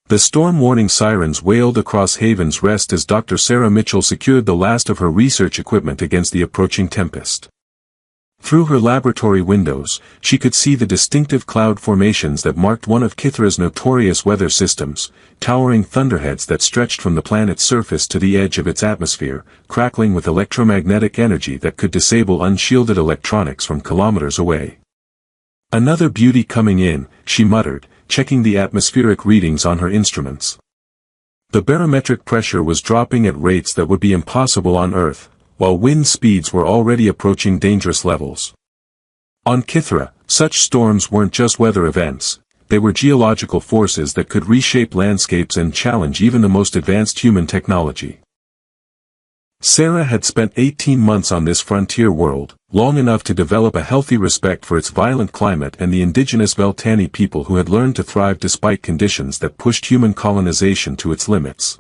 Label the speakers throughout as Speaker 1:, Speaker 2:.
Speaker 1: The storm warning sirens wailed across Haven's Rest as Dr. Sarah Mitchell secured the last of her research equipment against the approaching tempest. Through her laboratory windows, she could see the distinctive cloud formations that marked one of Kythera's notorious weather systems, towering thunderheads that stretched from the planet's surface to the edge of its atmosphere, crackling with electromagnetic energy that could disable unshielded electronics from kilometers away. "Another beauty coming in," she muttered, checking the atmospheric readings on her instruments. The barometric pressure was dropping at rates that would be impossible on Earth, while wind speeds were already approaching dangerous levels. On Kythera, such storms weren't just weather events, they were geological forces that could reshape landscapes and challenge even the most advanced human technology. Sarah had spent 18 months on this frontier world, long enough to develop a healthy respect for its violent climate and the indigenous Veltani people who had learned to thrive despite conditions that pushed human colonization to its limits.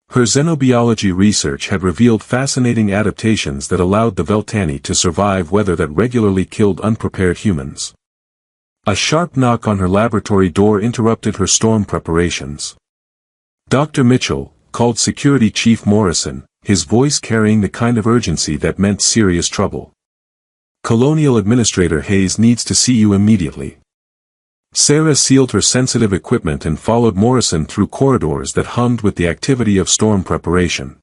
Speaker 1: Her xenobiology research had revealed fascinating adaptations that allowed the Veltani to survive weather that regularly killed unprepared humans. A sharp knock on her laboratory door interrupted her storm preparations. Dr. Mitchell, called Security Chief Morrison, his voice carrying the kind of urgency that meant serious trouble. "Colonial Administrator Hayes needs to see you immediately." Sarah sealed her sensitive equipment and followed Morrison through corridors that hummed with the activity of storm preparation.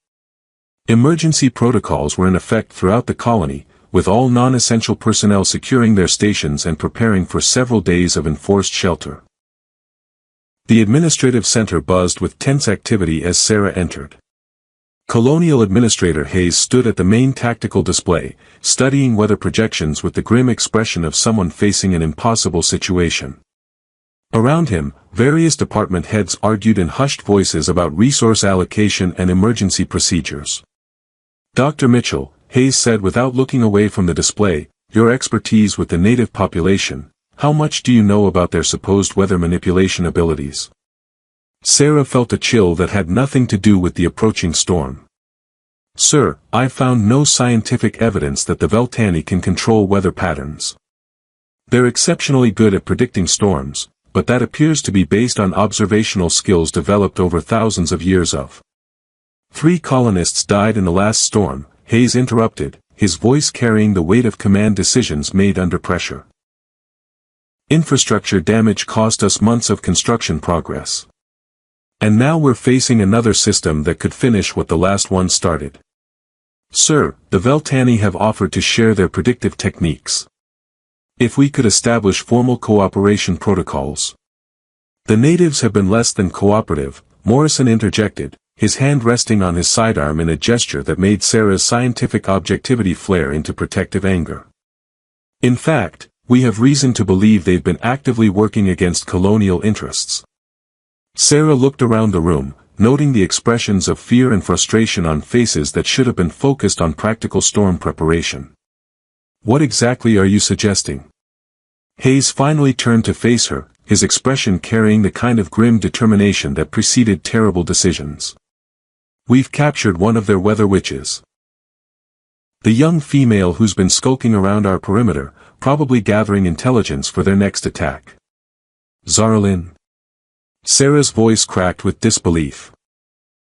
Speaker 1: Emergency protocols were in effect throughout the colony, with all non-essential personnel securing their stations and preparing for several days of enforced shelter. The administrative center buzzed with tense activity as Sarah entered. Colonial Administrator Hayes stood at the main tactical display, studying weather projections with the grim expression of someone facing an impossible situation. Around him, various department heads argued in hushed voices about resource allocation and emergency procedures. "Dr. Mitchell," Hayes said without looking away from the display, "your expertise with the native population, how much do you know about their supposed weather manipulation abilities?" Sarah felt a chill that had nothing to do with the approaching storm. "Sir, I've found no scientific evidence that the Veltani can control weather patterns. They're exceptionally good at predicting storms, but that appears to be based on observational skills developed over thousands of years of." "3 colonists died in the last storm," Hayes interrupted, his voice carrying the weight of command decisions made under pressure. "Infrastructure damage cost us months of construction progress. And now we're facing another system that could finish what the last one started. Sir, the Veltani have offered to share their predictive techniques. If we could establish formal cooperation protocols." "The natives have been less than cooperative," Morrison interjected, his hand resting on his sidearm in a gesture that made Sarah's scientific objectivity flare into protective anger. "In fact, we have reason to believe they've been actively working against colonial interests." Sarah looked around the room, noting the expressions of fear and frustration on faces that should have been focused on practical storm preparation. "What exactly are you suggesting?" Hayes finally turned to face her, his expression carrying the kind of grim determination that preceded terrible decisions. "We've captured one of their weather witches. The young female who's been skulking around our perimeter, probably gathering intelligence for their next attack." "Zaralyn?" Sarah's voice cracked with disbelief.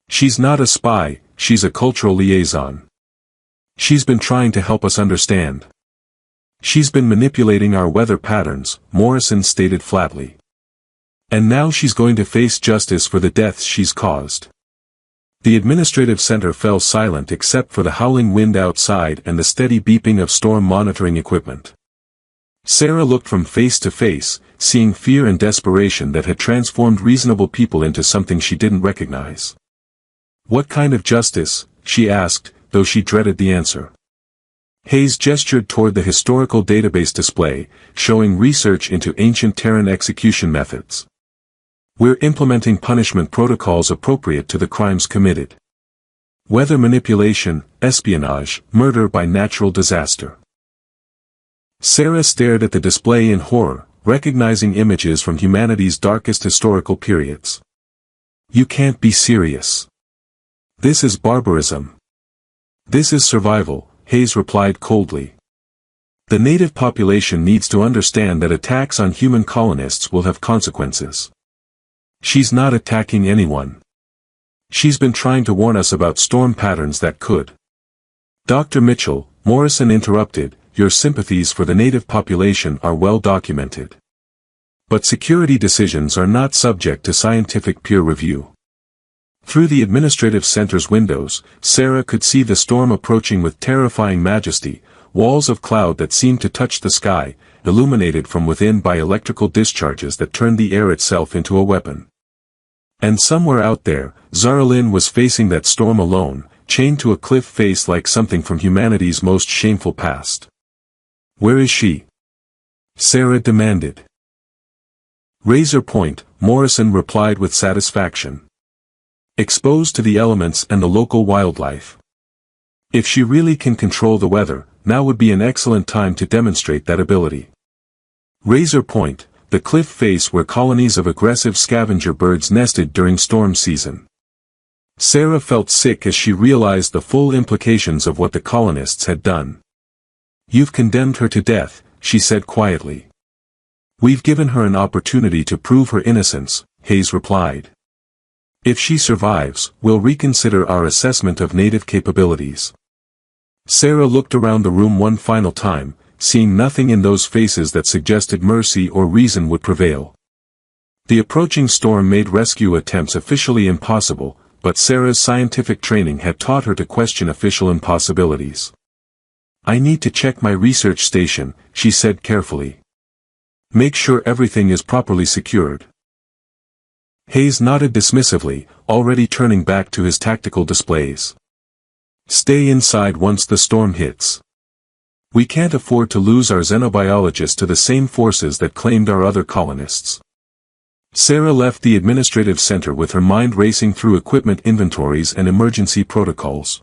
Speaker 1: "She's not a spy, she's a cultural liaison. She's been trying to help us understand. She's been manipulating our weather patterns," Morrison stated flatly. "And now she's going to face justice for the deaths she's caused." The administrative center fell silent except for the howling wind outside and the steady beeping of storm monitoring equipment. Sarah looked from face to face, seeing fear and desperation that had transformed reasonable people into something she didn't recognize. "What kind of justice?" she asked, though she dreaded the answer. Hayes gestured toward the historical database display, showing research into ancient Terran execution methods. "We're implementing punishment protocols appropriate to the crimes committed. Weather manipulation, espionage, murder by natural disaster." Sarah stared at the display in horror, recognizing images from humanity's darkest historical periods. "You can't be serious. This is barbarism." "This is survival," Hayes replied coldly. "The native population needs to understand that attacks on human colonists will have consequences. She's not attacking anyone. She's been trying to warn us about storm patterns that could. Dr. Mitchell, Morrison interrupted, your sympathies for the native population are well documented. But security decisions are not subject to scientific peer review. Through the administrative center's windows, Sarah could see the storm approaching with terrifying majesty, walls of cloud that seemed to touch the sky, illuminated from within by electrical discharges that turned the air itself into a weapon. And somewhere out there, Zaralyn was facing that storm alone, chained to a cliff face like something from humanity's most shameful past. Where is she? Sarah demanded. Razor Point, Morrison replied with satisfaction. Exposed to the elements and the local wildlife. If she really can control the weather, now would be an excellent time to demonstrate that ability. Razor Point, the cliff face where colonies of aggressive scavenger birds nested during storm season. Sarah felt sick as she realized the full implications of what the colonists had done. You've condemned her to death, she said quietly. We've given her an opportunity to prove her innocence, Hayes replied. If she survives, we'll reconsider our assessment of native capabilities. Sarah looked around the room one final time, seeing nothing in those faces that suggested mercy or reason would prevail. The approaching storm made rescue attempts officially impossible, but Sarah's scientific training had taught her to question official impossibilities. I need to check my research station, she said carefully. Make sure everything is properly secured. Hayes nodded dismissively, already turning back to his tactical displays. Stay inside once the storm hits. We can't afford to lose our xenobiologists to the same forces that claimed our other colonists. Sarah left the administrative center with her mind racing through equipment inventories and emergency protocols.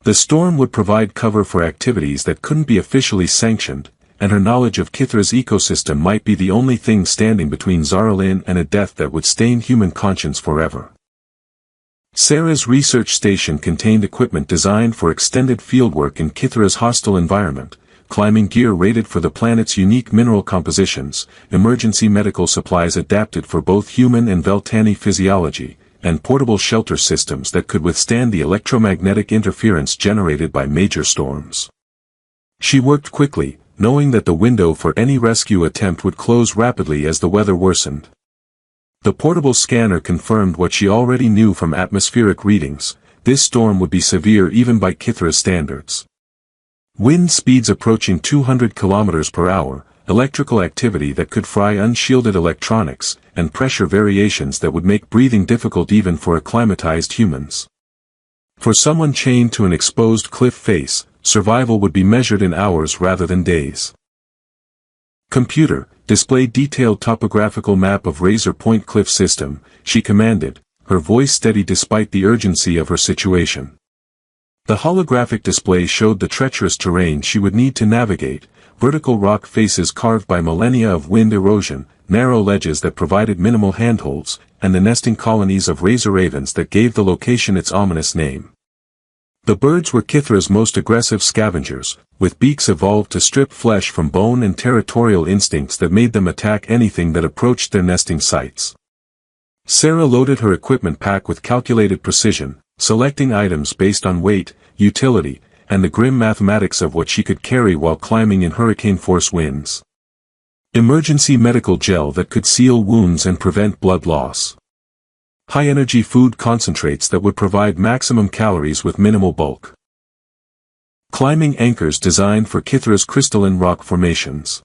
Speaker 1: The storm would provide cover for activities that couldn't be officially sanctioned, and her knowledge of Kithra's ecosystem might be the only thing standing between Zaralyn and a death that would stain human conscience forever. Sarah's research station contained equipment designed for extended fieldwork in Kithra's hostile environment, climbing gear rated for the planet's unique mineral compositions, emergency medical supplies adapted for both human and Veltani physiology, and portable shelter systems that could withstand the electromagnetic interference generated by major storms. She worked quickly, knowing that the window for any rescue attempt would close rapidly as the weather worsened. The portable scanner confirmed what she already knew from atmospheric readings: this storm would be severe even by Kithra's standards. Wind speeds approaching 200 km per hour, electrical activity that could fry unshielded electronics, and pressure variations that would make breathing difficult even for acclimatized humans. For someone chained to an exposed cliff face, survival would be measured in hours rather than days. Computer, display detailed topographical map of Razor Point Cliff System, she commanded, her voice steady despite the urgency of her situation. The holographic display showed the treacherous terrain she would need to navigate, vertical rock faces carved by millennia of wind erosion, narrow ledges that provided minimal handholds, and the nesting colonies of razor ravens that gave the location its ominous name. The birds were Kithra's most aggressive scavengers, with beaks evolved to strip flesh from bone and territorial instincts that made them attack anything that approached their nesting sites. Sarah loaded her equipment pack with calculated precision, selecting items based on weight, utility, and the grim mathematics of what she could carry while climbing in hurricane-force winds. Emergency medical gel that could seal wounds and prevent blood loss. High-energy food concentrates that would provide maximum calories with minimal bulk. Climbing anchors designed for Kithra's crystalline rock formations.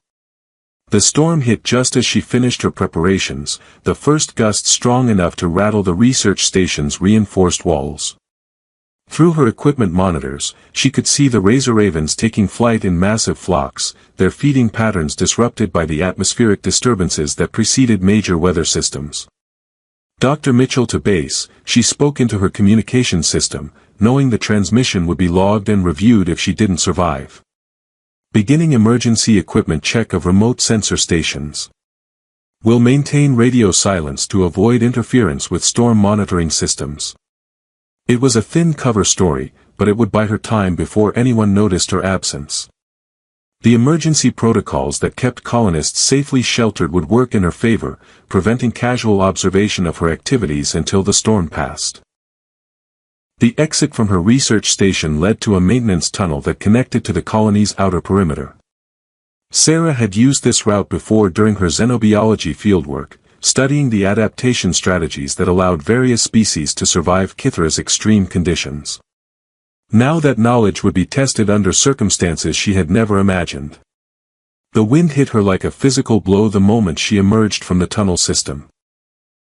Speaker 1: The storm hit just as she finished her preparations, the first gust strong enough to rattle the research station's reinforced walls. Through her equipment monitors, she could see the razor ravens taking flight in massive flocks, their feeding patterns disrupted by the atmospheric disturbances that preceded major weather systems. Dr. Mitchell to base, she spoke into her communication system, knowing the transmission would be logged and reviewed if she didn't survive. Beginning emergency equipment check of remote sensor stations. Will maintain radio silence to avoid interference with storm monitoring systems. It was a thin cover story, but it would buy her time before anyone noticed her absence. The emergency protocols that kept colonists safely sheltered would work in her favor, preventing casual observation of her activities until the storm passed. The exit from her research station led to a maintenance tunnel that connected to the colony's outer perimeter. Sarah had used this route before during her xenobiology fieldwork, studying the adaptation strategies that allowed various species to survive Kithra's extreme conditions. Now that knowledge would be tested under circumstances she had never imagined. The wind hit her like a physical blow the moment she emerged from the tunnel system.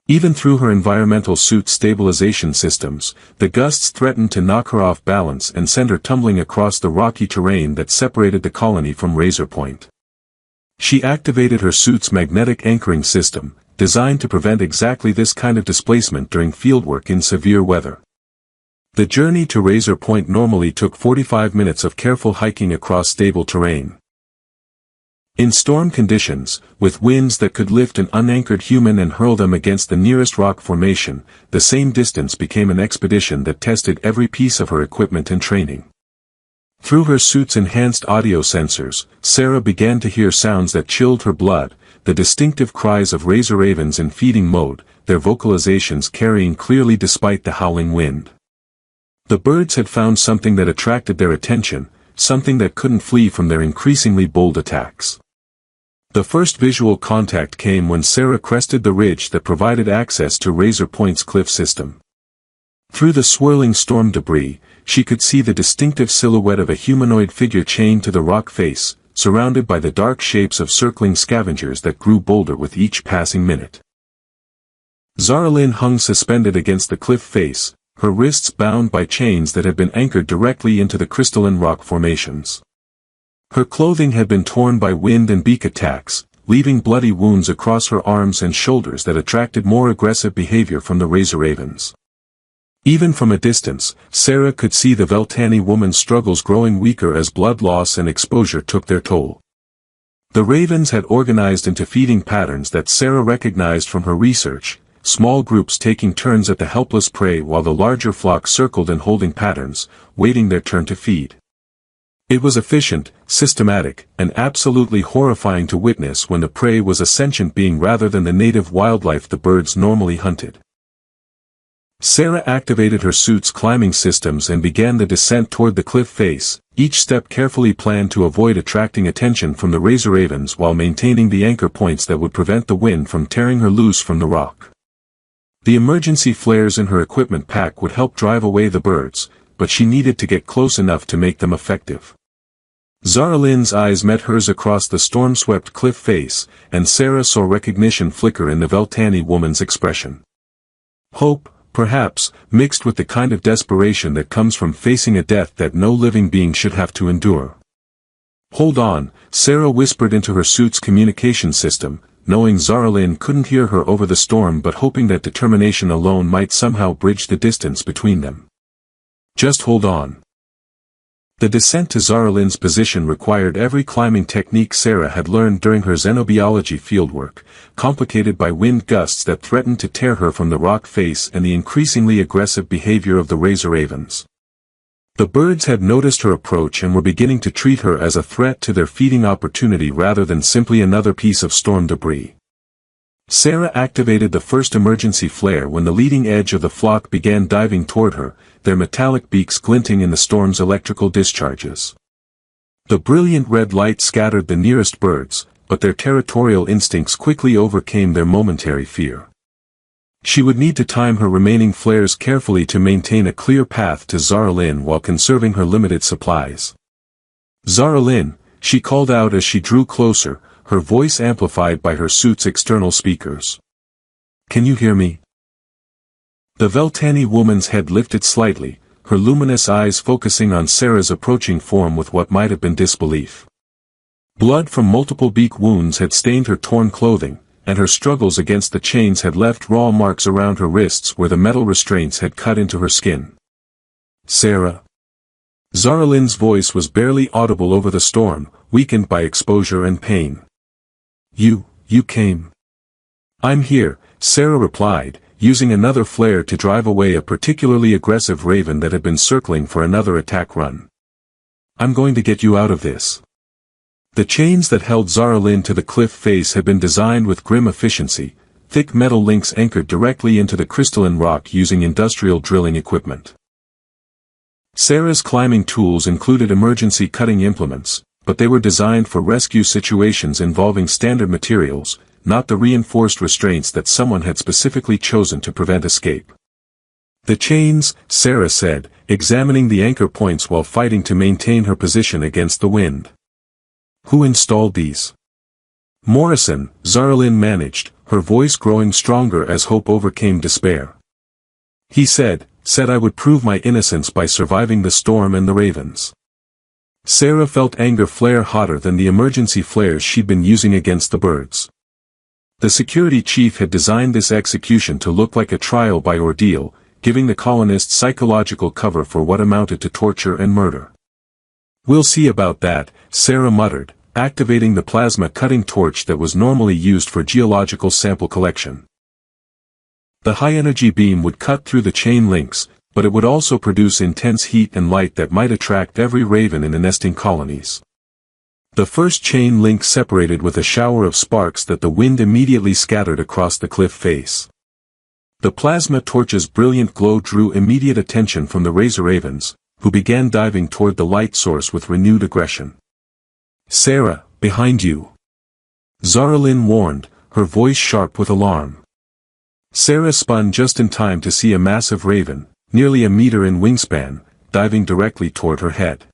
Speaker 1: Even through her environmental suit stabilization systems, the gusts threatened to knock her off balance and send her tumbling across the rocky terrain that separated the colony from Razor Point. She activated her suit's magnetic anchoring system, designed to prevent exactly this kind of displacement during fieldwork in severe weather. The journey to Razor Point normally took 45 minutes of careful hiking across stable terrain. In storm conditions, with winds that could lift an unanchored human and hurl them against the nearest rock formation, the same distance became an expedition that tested every piece of her equipment and training. Through her suit's enhanced audio sensors, Sarah began to hear sounds that chilled her blood, the distinctive cries of razor ravens in feeding mode, their vocalizations carrying clearly despite the howling wind. The birds had found something that attracted their attention, something that couldn't flee from their increasingly bold attacks. The first visual contact came when Sarah crested the ridge that provided access to Razor Point's cliff system. Through the swirling storm debris, she could see the distinctive silhouette of a humanoid figure chained to the rock face, surrounded by the dark shapes of circling scavengers that grew bolder with each passing minute. Zaralyn hung suspended against the cliff face, her wrists bound by chains that had been anchored directly into the crystalline rock formations. Her clothing had been torn by wind and beak attacks, leaving bloody wounds across her arms and shoulders that attracted more aggressive behavior from the razor ravens. Even from a distance, Sarah could see the Veltani woman's struggles growing weaker as blood loss and exposure took their toll. The ravens had organized into feeding patterns that Sarah recognized from her research, small groups taking turns at the helpless prey while the larger flock circled in holding patterns, waiting their turn to feed. It was efficient, systematic, and absolutely horrifying to witness when the prey was a sentient being rather than the native wildlife the birds normally hunted. Sarah activated her suit's climbing systems and began the descent toward the cliff face, each step carefully planned to avoid attracting attention from the razor ravens while maintaining the anchor points that would prevent the wind from tearing her loose from the rock. The emergency flares in her equipment pack would help drive away the birds, but she needed to get close enough to make them effective. Zaralyn's eyes met hers across the storm-swept cliff face, and Sarah saw recognition flicker in the Veltani woman's expression. Hope, perhaps, mixed with the kind of desperation that comes from facing a death that no living being should have to endure. "Hold on," Sarah whispered into her suit's communication system, knowing Zaralyn couldn't hear her over the storm but hoping that determination alone might somehow bridge the distance between them. "Just hold on." The descent to Zaralyn's position required every climbing technique Sarah had learned during her xenobiology fieldwork, complicated by wind gusts that threatened to tear her from the rock face and the increasingly aggressive behavior of the razor ravens. The birds had noticed her approach and were beginning to treat her as a threat to their feeding opportunity rather than simply another piece of storm debris. Sarah activated the first emergency flare when the leading edge of the flock began diving toward her, their metallic beaks glinting in the storm's electrical discharges. The brilliant red light scattered the nearest birds, but their territorial instincts quickly overcame their momentary fear. She would need to time her remaining flares carefully to maintain a clear path to Zaralyn while conserving her limited supplies. "Zaralyn," she called out as she drew closer, her voice amplified by her suit's external speakers. "Can you hear me?" The Veltani woman's head lifted slightly, her luminous eyes focusing on Sarah's approaching form with what might have been disbelief. Blood from multiple beak wounds had stained her torn clothing, and her struggles against the chains had left raw marks around her wrists where the metal restraints had cut into her skin. "Sarah?" Zaralyn's voice was barely audible over the storm, weakened by exposure and pain. You came." "I'm here," Sarah replied, using another flare to drive away a particularly aggressive raven that had been circling for another attack run. "I'm going to get you out of this." The chains that held Zara Lynn to the cliff face had been designed with grim efficiency, thick metal links anchored directly into the crystalline rock using industrial drilling equipment. Sarah's climbing tools included emergency cutting implements, but they were designed for rescue situations involving standard materials, not the reinforced restraints that someone had specifically chosen to prevent escape. The chains, Sarah said, examining the anchor points while fighting to maintain her position against the wind. Who installed these? Morrison, Zara Lynn managed, her voice growing stronger as hope overcame despair. He said I would prove my innocence by surviving the storm and the ravens. Sarah felt anger flare hotter than the emergency flares she'd been using against the birds. The security chief had designed this execution to look like a trial by ordeal, giving the colonists psychological cover for what amounted to torture and murder. "We'll see about that," Sarah muttered, activating the plasma cutting torch that was normally used for geological sample collection. The high-energy beam would cut through the chain links, but it would also produce intense heat and light that might attract every raven in the nesting colonies. The first chain link separated with a shower of sparks that the wind immediately scattered across the cliff face. The plasma torch's brilliant glow drew immediate attention from the razor ravens, who began diving toward the light source with renewed aggression. "Sarah, behind you!" Zara Lynn warned, her voice sharp with alarm. Sarah spun just in time to see a massive raven, nearly a meter in wingspan, diving directly toward her head.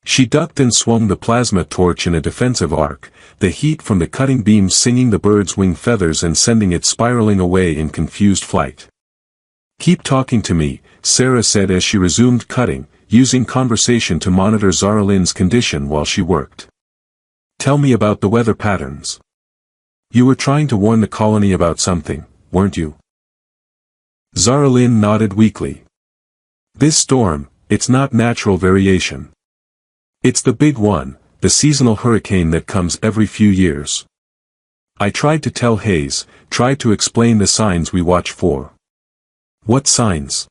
Speaker 1: She ducked and swung the plasma torch in a defensive arc, the heat from the cutting beam singing the bird's wing feathers and sending it spiraling away in confused flight. "Keep talking to me," Sarah said as she resumed cutting, using conversation to monitor Zara Lynn's condition while she worked. "Tell me about the weather patterns. You were trying to warn the colony about something, weren't you?" Zara Lynn nodded weakly. "This storm, it's not natural variation. It's the big one, the seasonal hurricane that comes every few years. I tried to tell Hayes, tried to explain the signs we watch for." "What signs?"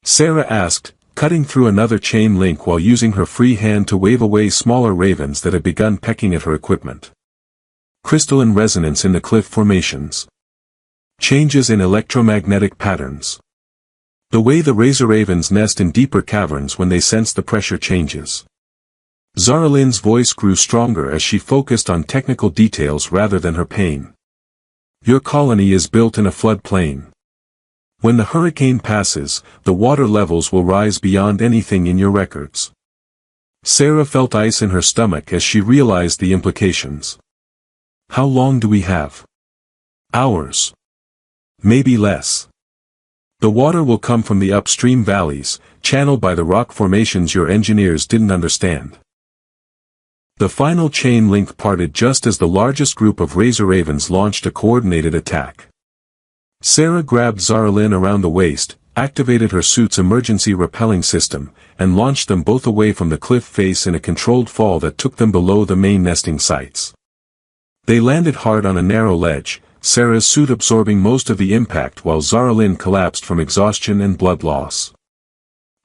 Speaker 1: Sarah asked, cutting through another chain link while using her free hand to wave away smaller ravens that had begun pecking at her equipment. "Crystalline resonance in the cliff formations. Changes in electromagnetic patterns. The way the razor ravens nest in deeper caverns when they sense the pressure changes." Zara Lynn's voice grew stronger as she focused on technical details rather than her pain. "Your colony is built in a floodplain. When the hurricane passes, the water levels will rise beyond anything in your records." Sarah felt ice in her stomach as she realized the implications. "How long do we have?" "Hours. Maybe less. The water will come from the upstream valleys, channeled by the rock formations your engineers didn't understand." The final chain link parted just as the largest group of razor ravens launched a coordinated attack. Sarah grabbed Zara Lynn around the waist, activated her suit's emergency repelling system, and launched them both away from the cliff face in a controlled fall that took them below the main nesting sites. They landed hard on a narrow ledge, Sarah's suit absorbing most of the impact while Zara Lynn collapsed from exhaustion and blood loss.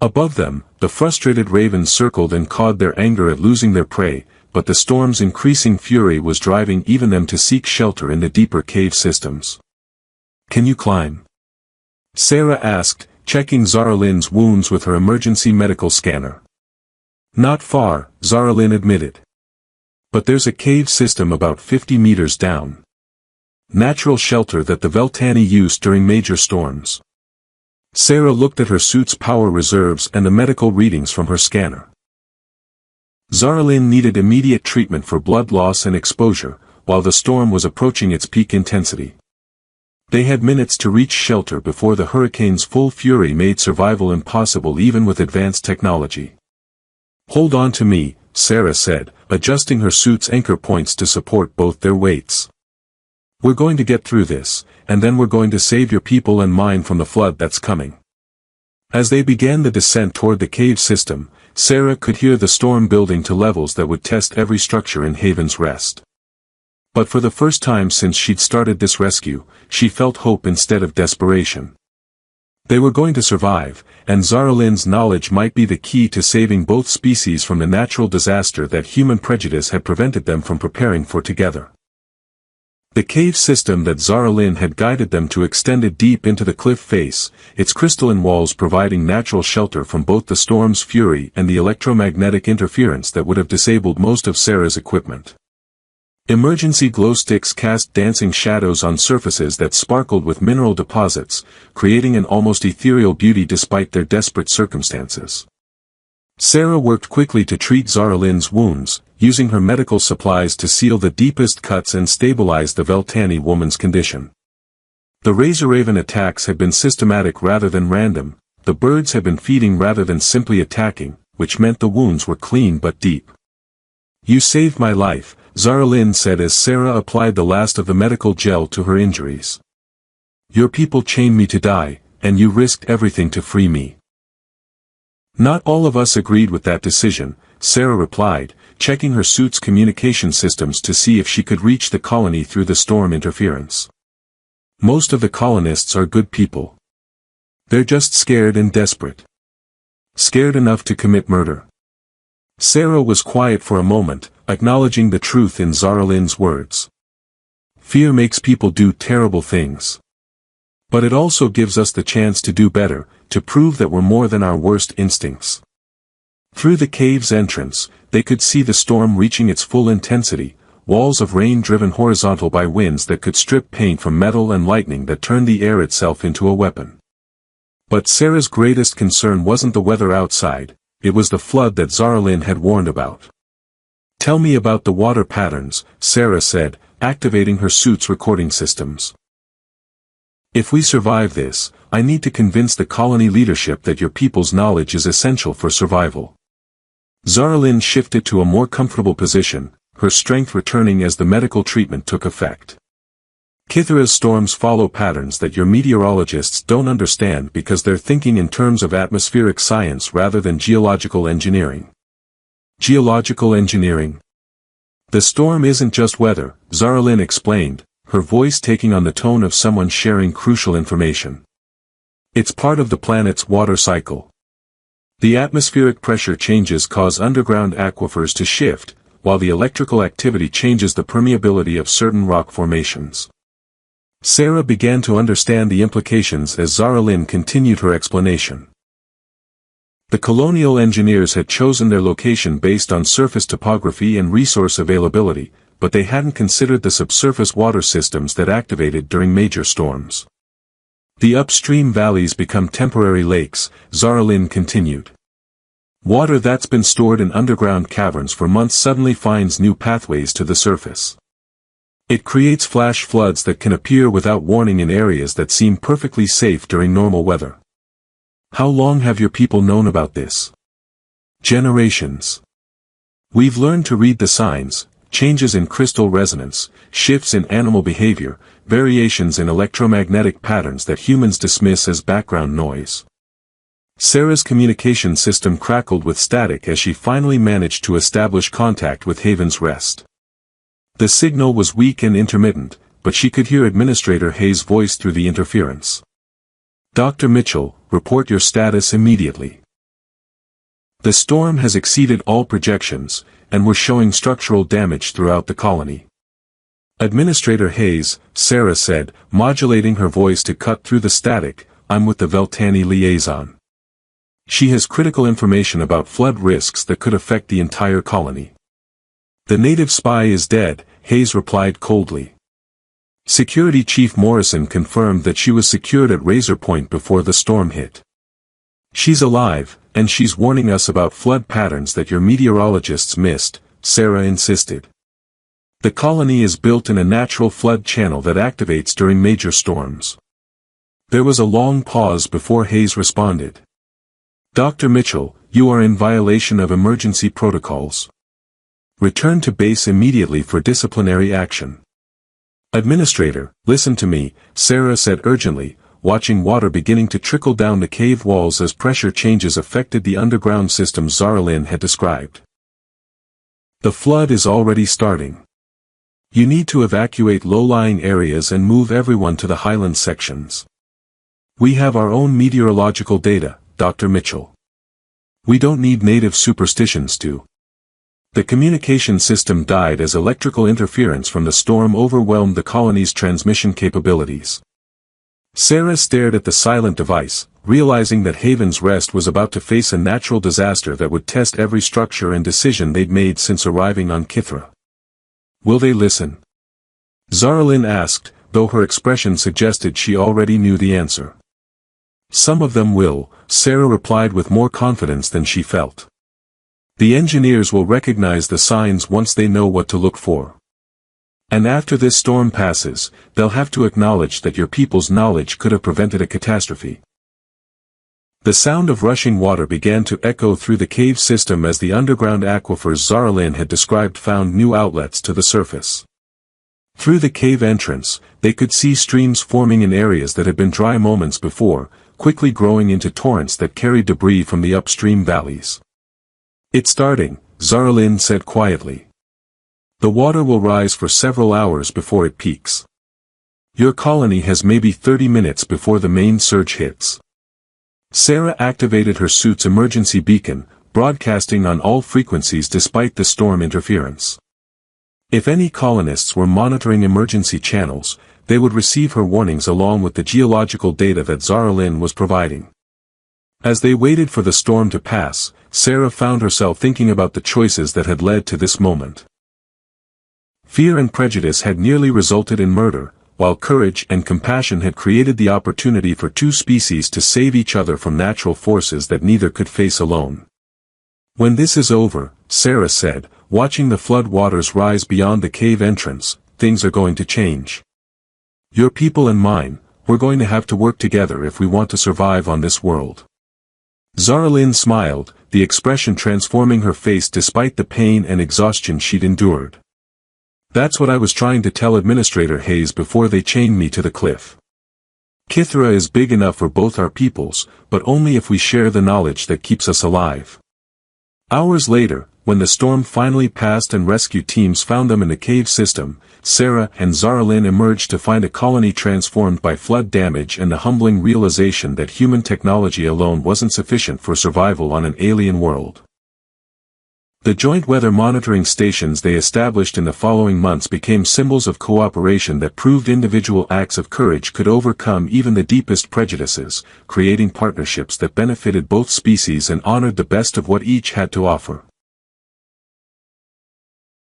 Speaker 1: Above them, the frustrated ravens circled and cawed their anger at losing their prey, but the storm's increasing fury was driving even them to seek shelter in the deeper cave systems. "Can you climb?" Sarah asked, checking Zara Lynn's wounds with her emergency medical scanner. "Not far," Zara Lynn admitted. "But there's a cave system about 50 meters down. Natural shelter that the Veltani used during major storms." Sarah looked at her suit's power reserves and the medical readings from her scanner. Zara Lynn needed immediate treatment for blood loss and exposure, while the storm was approaching its peak intensity. They had minutes to reach shelter before the hurricane's full fury made survival impossible even with advanced technology. "Hold on to me," Sarah said, adjusting her suit's anchor points to support both their weights. "We're going to get through this, and then we're going to save your people and mine from the flood that's coming." As they began the descent toward the cave system, Sarah could hear the storm building to levels that would test every structure in Haven's Rest. But for the first time since she'd started this rescue, she felt hope instead of desperation. They were going to survive, and Zara Lynn's knowledge might be the key to saving both species from the natural disaster that human prejudice had prevented them from preparing for together. The cave system that Zara Lynn had guided them to extended deep into the cliff face, its crystalline walls providing natural shelter from both the storm's fury and the electromagnetic interference that would have disabled most of Sarah's equipment. Emergency glow sticks cast dancing shadows on surfaces that sparkled with mineral deposits, creating an almost ethereal beauty despite their desperate circumstances. Sarah worked quickly to treat Zara Lynn's wounds, using her medical supplies to seal the deepest cuts and stabilize the Veltani woman's condition. The Razor Raven attacks had been systematic rather than random, the birds had been feeding rather than simply attacking, which meant the wounds were clean but deep. "You saved my life," Zara Lynn said as Sarah applied the last of the medical gel to her injuries. "Your people chained me to die, and you risked everything to free me." "Not all of us agreed with that decision," Sarah replied, checking her suit's communication systems to see if she could reach the colony through the storm interference. "Most of the colonists are good people. They're just scared and desperate. Scared enough to commit murder." Sarah was quiet for a moment, acknowledging the truth in Zara Lynn's words. "Fear makes people do terrible things. But it also gives us the chance to do better, to prove that we're more than our worst instincts." Through the cave's entrance, they could see the storm reaching its full intensity, walls of rain driven horizontal by winds that could strip paint from metal and lightning that turned the air itself into a weapon. But Sarah's greatest concern wasn't the weather outside, it was the flood that Zara Lynn had warned about. "Tell me about the water patterns," Sarah said, activating her suit's recording systems. "If we survive this, I need to convince the colony leadership that your people's knowledge is essential for survival." Zara Lynn shifted to a more comfortable position, her strength returning as the medical treatment took effect. "Kithera's storms follow patterns that your meteorologists don't understand because they're thinking in terms of atmospheric science rather than geological engineering." "Geological engineering?" "The storm isn't just weather," Zara Lynn explained, her voice taking on the tone of someone sharing crucial information. "It's part of the planet's water cycle. The atmospheric pressure changes cause underground aquifers to shift, while the electrical activity changes the permeability of certain rock formations." Sarah began to understand the implications as Zara Lynn continued her explanation. The colonial engineers had chosen their location based on surface topography and resource availability, but they hadn't considered the subsurface water systems that activated during major storms. "The upstream valleys become temporary lakes," Zara Lynn continued. "Water that's been stored in underground caverns for months suddenly finds new pathways to the surface. It creates flash floods that can appear without warning in areas that seem perfectly safe during normal weather." "How long have your people known about this?" "Generations. We've learned to read the signs, changes in crystal resonance, shifts in animal behavior, variations in electromagnetic patterns that humans dismiss as background noise." Sarah's communication system crackled with static as she finally managed to establish contact with Haven's Rest. The signal was weak and intermittent, but she could hear Administrator Hayes' voice through the interference. "Dr. Mitchell, report your status immediately. The storm has exceeded all projections, and we're showing structural damage throughout the colony." "Administrator Hayes," Sarah said, modulating her voice to cut through the static, "I'm with the Veltani liaison. She has critical information about flood risks that could affect the entire colony." "The native spy is dead," Hayes replied coldly. Security Chief Morrison confirmed that she was secured at Razor Point before the storm hit. "She's alive, and she's warning us about flood patterns that your meteorologists missed," Sarah insisted. "The colony is built in a natural flood channel that activates during major storms." There was a long pause before Hayes responded. "Dr. Mitchell, you are in violation of emergency protocols. Return to base immediately for disciplinary action." "Administrator, listen to me," Sarah said urgently, watching water beginning to trickle down the cave walls as pressure changes affected the underground system Zara Lynn had described. "The flood is already starting. You need to evacuate low-lying areas and move everyone to the highland sections. We have our own meteorological data, Dr. Mitchell. We don't need native superstitions to. The communication system died as electrical interference from the storm overwhelmed the colony's transmission capabilities. Sarah stared at the silent device, realizing that Haven's Rest was about to face a natural disaster that would test every structure and decision they'd made since arriving on Kithra. Will they listen? Zaralyn asked, though her expression suggested she already knew the answer. Some of them will, Sarah replied with more confidence than she felt. The engineers will recognize the signs once they know what to look for. And after this storm passes, they'll have to acknowledge that your people's knowledge could have prevented a catastrophe. The sound of rushing water began to echo through the cave system as the underground aquifers Zaralyn had described found new outlets to the surface. Through the cave entrance, they could see streams forming in areas that had been dry moments before, quickly growing into torrents that carried debris from the upstream valleys. It's starting, Zaralyn said quietly. The water will rise for several hours before it peaks. Your colony has maybe 30 minutes before the main surge hits. Sarah activated her suit's emergency beacon, broadcasting on all frequencies despite the storm interference. If any colonists were monitoring emergency channels, they would receive her warnings along with the geological data that Zaralyn was providing. As they waited for the storm to pass, Sarah found herself thinking about the choices that had led to this moment. Fear and prejudice had nearly resulted in murder, while courage and compassion had created the opportunity for two species to save each other from natural forces that neither could face alone. When this is over, Sarah said, watching the flood waters rise beyond the cave entrance, things are going to change. Your people and mine, we're going to have to work together if we want to survive on this world. Zaralyn smiled, the expression transforming her face despite the pain and exhaustion she'd endured. That's what I was trying to tell Administrator Hayes before they chained me to the cliff. Kithra is big enough for both our peoples, but only if we share the knowledge that keeps us alive. Hours later, when the storm finally passed and rescue teams found them in the cave system, Sarah and Zaralyn emerged to find a colony transformed by flood damage and the humbling realization that human technology alone wasn't sufficient for survival on an alien world. The joint weather monitoring stations they established in the following months became symbols of cooperation that proved individual acts of courage could overcome even the deepest prejudices, creating partnerships that benefited both species and honored the best of what each had to offer.